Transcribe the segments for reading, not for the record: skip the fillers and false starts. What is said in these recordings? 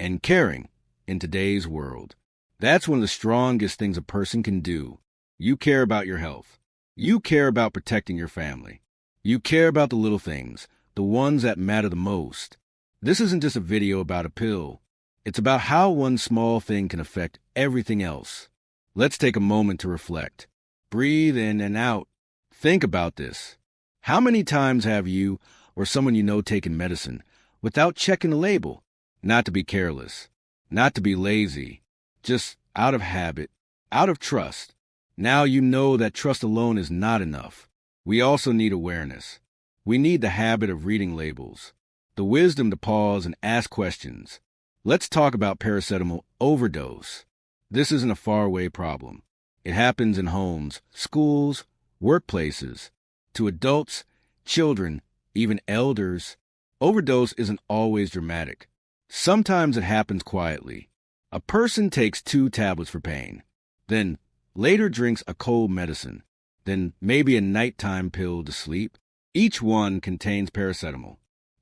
and caring in today's world. That's one of the strongest things a person can do. You care about your health. You care about protecting your family. You care about the little things, the ones that matter the most. This isn't just a video about a pill. It's about how one small thing can affect everything else. Let's take a moment to reflect. Breathe in and out. Think about this. How many times have you or someone you know taken medicine without checking the label? Not to be careless, not to be lazy, just out of habit, out of trust. Now you know that trust alone is not enough. We also need awareness. We need the habit of reading labels, the wisdom to pause and ask questions. Let's talk about paracetamol overdose. This isn't a faraway problem. It happens in homes, schools, workplaces, to adults, children, even elders. Overdose isn't always dramatic. Sometimes it happens quietly. A person takes 2 tablets for pain, then later drinks a cold medicine, then maybe a nighttime pill to sleep. Each one contains paracetamol,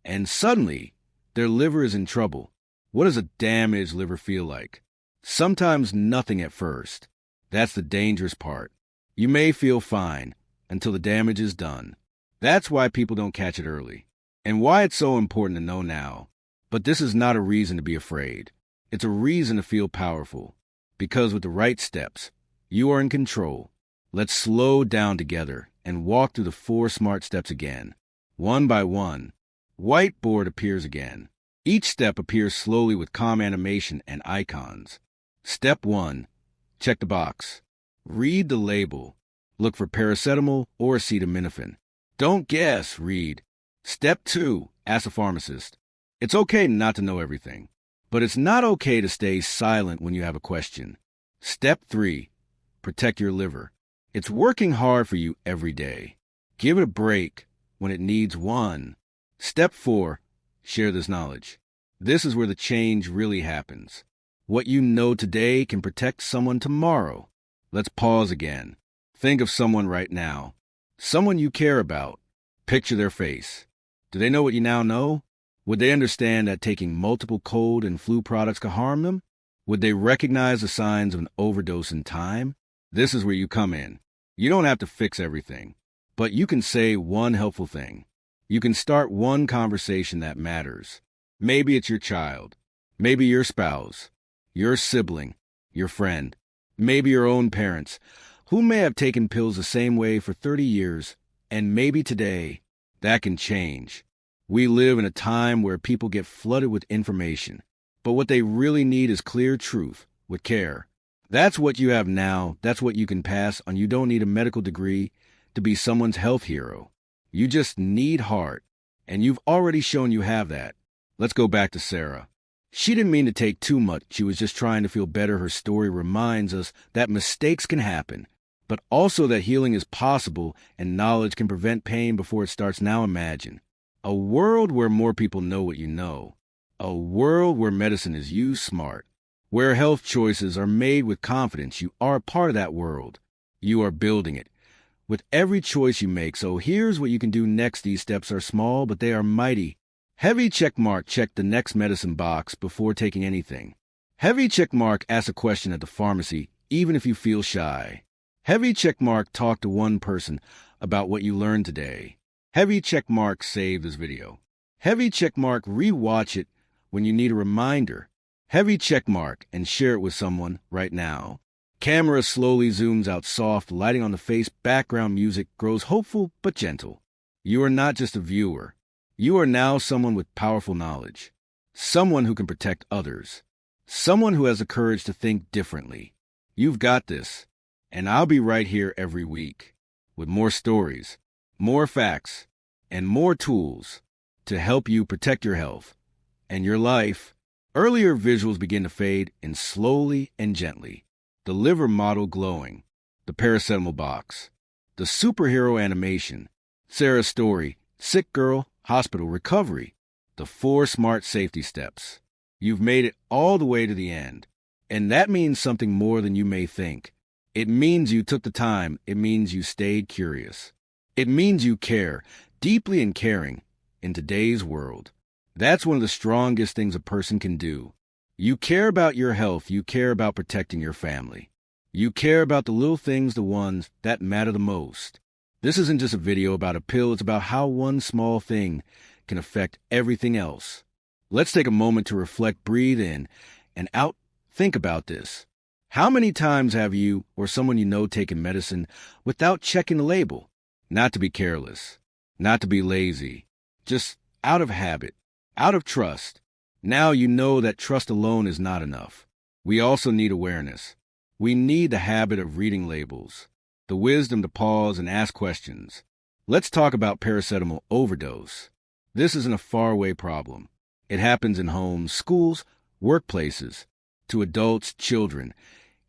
and suddenly their liver is in trouble. What does a damaged liver feel like? Sometimes nothing at first. That's the dangerous part. You may feel fine until the damage is done. That's why people don't catch it early, and why it's so important to know now. But this is not a reason to be afraid. It's a reason to feel powerful, because with the right steps, you are in control. Let's slow down together and walk through the 4 smart steps again. One by one, whiteboard appears again. Each step appears slowly with calm animation and icons. Step 1, check the box. Read the label. Look for paracetamol or acetaminophen. Don't guess, read. Step 2, ask a pharmacist. It's okay not to know everything, but it's not okay to stay silent when you have a question. Step 3, protect your liver. It's working hard for you every day. Give it a break when it needs one. Step 4, share this knowledge. This is where the change really happens. What you know today can protect someone tomorrow. Let's pause again. Think of someone right now. Someone you care about. Picture their face. Do they know what you now know? Would they understand that taking multiple cold and flu products could harm them? Would they recognize the signs of an overdose in time? This is where you come in. You don't have to fix everything, but you can say one helpful thing. You can start one conversation that matters. Maybe it's your child, maybe your spouse, your sibling, your friend, maybe your own parents, who may have taken pills the same way for 30 years, and maybe today, that can change. We live in a time where people get flooded with information, but what they really need is clear truth with care. That's what you have now. That's what you can pass on. You don't need a medical degree to be someone's health hero. You just need heart, and you've already shown you have that. Let's go back to Sarah. She didn't mean to take too much. She was just trying to feel better. Her story reminds us that mistakes can happen, but also that healing is possible and knowledge can prevent pain before it starts. Now imagine a world where more people know what you know, a world where medicine is used smart, where health choices are made with confidence. You are a part of that world. You are building it with every choice you make. So here's what you can do next. These steps are small, but they are mighty. Heavy check mark, check the next medicine box before taking anything. Heavy check mark, ask a question at the pharmacy, even if you feel shy. Heavy check mark, talk to one person about what you learned today. Heavy check mark, save this video. Heavy check mark, re-watch it when you need a reminder. Heavy check mark, and share it with someone right now. Camera slowly zooms out, soft lighting on the face, background music grows hopeful but gentle. You are not just a viewer. You are now someone with powerful knowledge. Someone who can protect others. Someone who has the courage to think differently. You've got this. And I'll be right here every week with more stories, more facts, and more tools to help you protect your health and your life. Earlier visuals begin to fade in slowly and gently. The liver model glowing, the paracetamol box, the superhero animation, Sarah's story, sick girl, hospital recovery, the 4 smart safety steps. You've made it all the way to the end, and that means something more than you may think. It means you took the time. It means you stayed curious. It means you care, deeply and caring, in today's world. That's one of the strongest things a person can do. You care about your health. You care about protecting your family. You care about the little things, the ones that matter the most. This isn't just a video about a pill. It's about how one small thing can affect everything else. Let's take a moment to reflect, breathe in and out. Think about this. How many times have you or someone you know taken medicine without checking the label? Not to be careless, not to be lazy, just out of habit, out of trust. Now you know that trust alone is not enough. We also need awareness. We need the habit of reading labels, the wisdom to pause and ask questions. Let's talk about paracetamol overdose. This isn't a faraway problem. It happens in homes, schools, workplaces, to adults, children.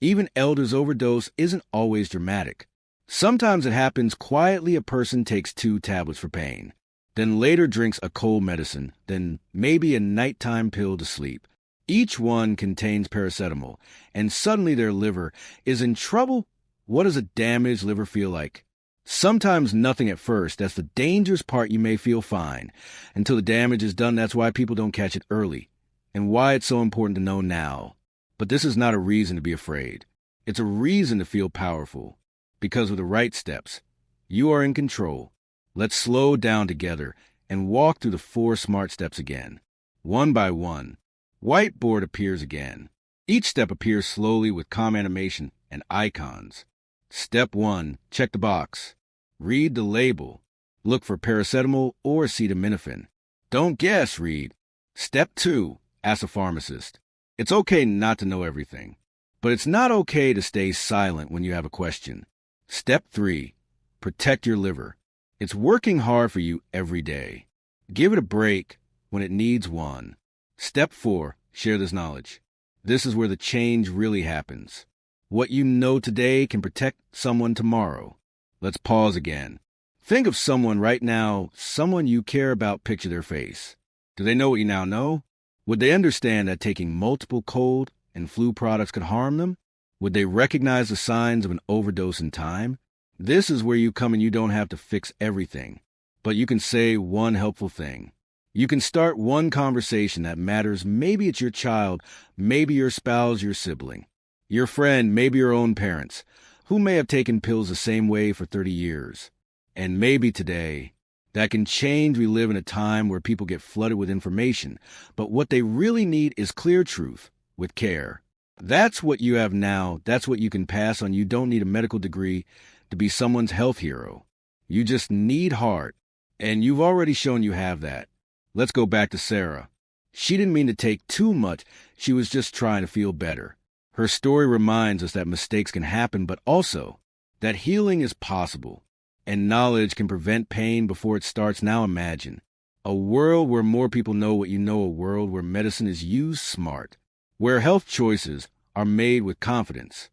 Even elders overdose isn't always dramatic. Sometimes it happens quietly. A person takes 2 tablets for pain, then later drinks a cold medicine, then maybe a nighttime pill to sleep. Each one contains paracetamol, and suddenly their liver is in trouble. What does a damaged liver feel like? Sometimes nothing at first. That's the dangerous part. You may feel fine until the damage is done. That's why people don't catch it early, and why it's so important to know now. But this is not a reason to be afraid. It's a reason to feel powerful. Because with the right steps, you are in control. Let's slow down together and walk through the 4 smart steps again. One by one, whiteboard appears again. Each step appears slowly with calm animation and icons. Step 1, check the box. Read the label. Look for paracetamol or acetaminophen. Don't guess, read. Step 2, ask a pharmacist. It's okay not to know everything, but it's not okay to stay silent when you have a question. Step 3, protect your liver. It's working hard for you every day. Give it a break when it needs one. Step 4, share this knowledge. This is where the change really happens. What you know today can protect someone tomorrow. Let's pause again. Think of someone right now, someone you care about. Picture their face. Do they know what you now know? Would they understand that taking multiple cold and flu products could harm them? Would they recognize the signs of an overdose in time? This is where you come and you don't have to fix everything, but you can say one helpful thing. You can start one conversation that matters. Maybe it's your child, maybe your spouse, your sibling, your friend, maybe your own parents, who may have taken pills the same way for 30 years. And maybe today, that can change. We live in a time where people get flooded with information, but what they really need is clear truth with care. That's what you have now. That's what you can pass on. You don't need a medical degree to be someone's health hero. You just need heart, and you've already shown you have that. Let's go back to Sarah. She didn't mean to take too much. She was just trying to feel better. Her story reminds us that mistakes can happen, but also that healing is possible, and knowledge can prevent pain before it starts. Now imagine a world where more people know what you know, a world where medicine is used smart, where health choices are made with confidence,